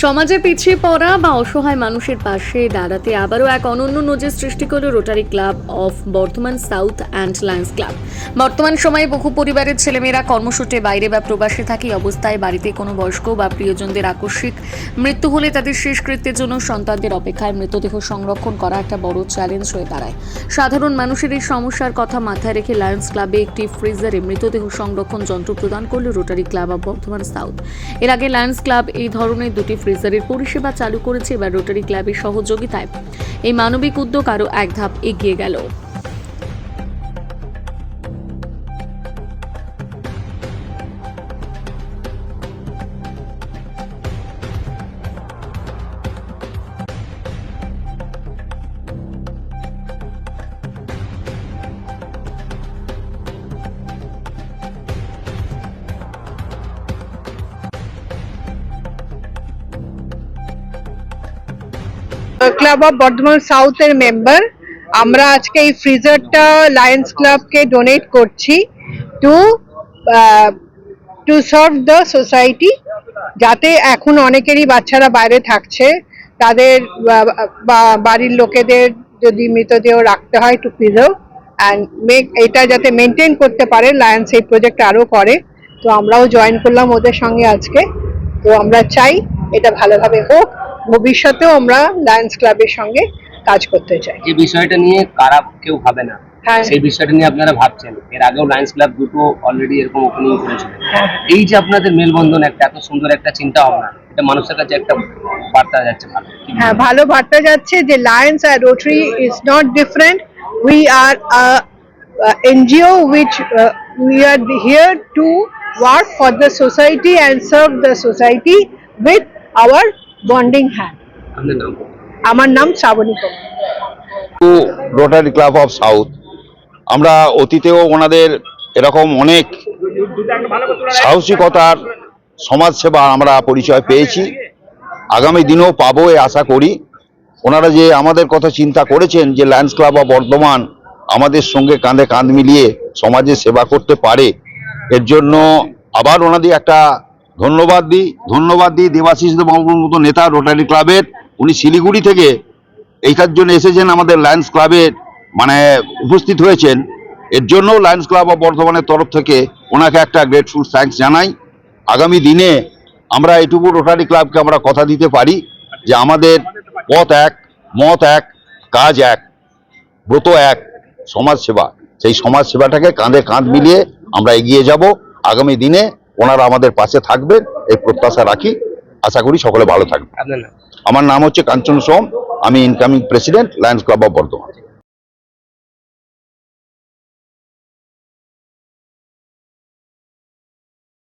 সমাজে পিছিয়ে পড়া বা অসহায় মানুষের পাশে দাঁড়াতে আবারও এক অনন্য নজির সৃষ্টি করল rotary Club of Bardhaman south and Lions club. বর্তমান সময়ে বহু পরিবারের ছেলেমেয়েরা কর্মসূত্রে বাইরে বা প্রবাসে থাকে। অবস্থায় বাড়িতে কোনো বয়স্ক বা প্রিয়জনদের আকস্মিক মৃত্যু হলে তাদের শেষকৃত্যের জন্য সন্তানদের অপেক্ষায় মৃতদেহ সংরক্ষণ করা একটা বড় চ্যালেঞ্জ হয়ে দাঁড়ায়। সাধারণ মানুষের এই সমস্যার কথা মাথায় রেখে লায়ন্স ক্লাবে একটি ফ্রিজারে মৃতদেহ সংরক্ষণ যন্ত্র প্রদান করল rotary Club of Bardhaman south. এর আগে লায়ন্স ক্লাব এই ধরনের দুটি ফ্রিজারের পরিষেবা চালু করেছে। এবার রোটারি ক্লাবের সহযোগিতায় এই মানবিক উদ্যোগ আরও এক ধাপ এগিয়ে গেল। ক্লাব অফ বর্ধমান সাউথ এর মেম্বার আমরা আজকে এই ফ্রিজারটা লায়ন্স ক্লাবকে ডোনেট করছি টু সার্ভ দ্য সোসাইটি, যাতে এখন অনেকেরই বাচ্চারা বাইরে থাকছে, তাদের বাড়ির লোকেদের যদি মৃতদেহ রাখতে হয় টু প্রিজার্ভ অ্যান্ড মেক এটা যাতে মেনটেন করতে পারে। লায়ন্স এই প্রজেক্ট আরো করে, তো আমরাও জয়েন করলাম ওদের সঙ্গে আজকে। তো আমরা চাই এটা ভালোভাবে হোক, ভবিষ্যতেও আমরা লায়ন্স ক্লাবের সঙ্গে কাজ করতে চাই। যে বিষয়টা নিয়ে কারা কেউ ভাবে না, সেই বিষয়টা নিয়ে আপনারা ভাবছেন। এর আগেও লায়ন্স ক্লাব দুটো অলরেডি এরকম ওপেনিং করেছিল। এই যে আপনাদের মেলবন্ধন, একটা এত সুন্দর একটা চিন্তা ভাবনা, এটা মানুষের কাছে একটা বার্তা যাচ্ছে। হ্যাঁ, ভালো বার্তা যাচ্ছে যে লায়ন্স আর Rotary is not different. We are NGO which we are here to work for the society and serve the society with our bonding hand. আমার নাম Shraboni Kumar. Rotary Club of South, আমরা অতীতেও ওনাদের এরকম অনেক সাহসিকতার সমাজসেবা আমরা পরিচয় পেয়েছি, আগামী দিনেও পাবো এ আশা করি। ওনারা যে আমাদের কথা চিন্তা করেছেন যে লায়ন্স ক্লাব অফ বর্ধমান আমাদের সঙ্গে কাঁধে কাঁধ মিলিয়ে সমাজের সেবা করতে পারে, এর জন্য আবার ওনাদের একটা ধন্যবাদ দিই। দেবাশিস বাবুর মতো নেতা রোটারি ক্লাবের, উনি শিলিগুড়ি থেকে এইটার জন্য এসেছেন, আমাদের লায়ন্স ক্লাবের উপস্থিত হয়েছেন। এর জন্য লায়ন্স ক্লাব অফ বর্ধমানের তরফ থেকে ওনাকে একটা গ্রেটফুল থ্যাঙ্কস জানাই। আগামী দিনে আমরা এটুকু রোটারি ক্লাবকে আমরা কথা দিতে পারি যে আমাদের পথ এক, মত এক, কাজ এক, ব্রত এক, সমাজসেবা। সেই সমাজসেবাটাকে কাঁধে কাঁধ মিলিয়ে আমরা এগিয়ে যাব। আগামী দিনে ওনারা আমাদের পাশে থাকবেন এই প্রত্যাশা রাখি। আশা করি সকলে ভালো থাকবে। আমার নাম হচ্ছে কাঞ্চন সোম, আমি incoming president Lions club of Bardhaman.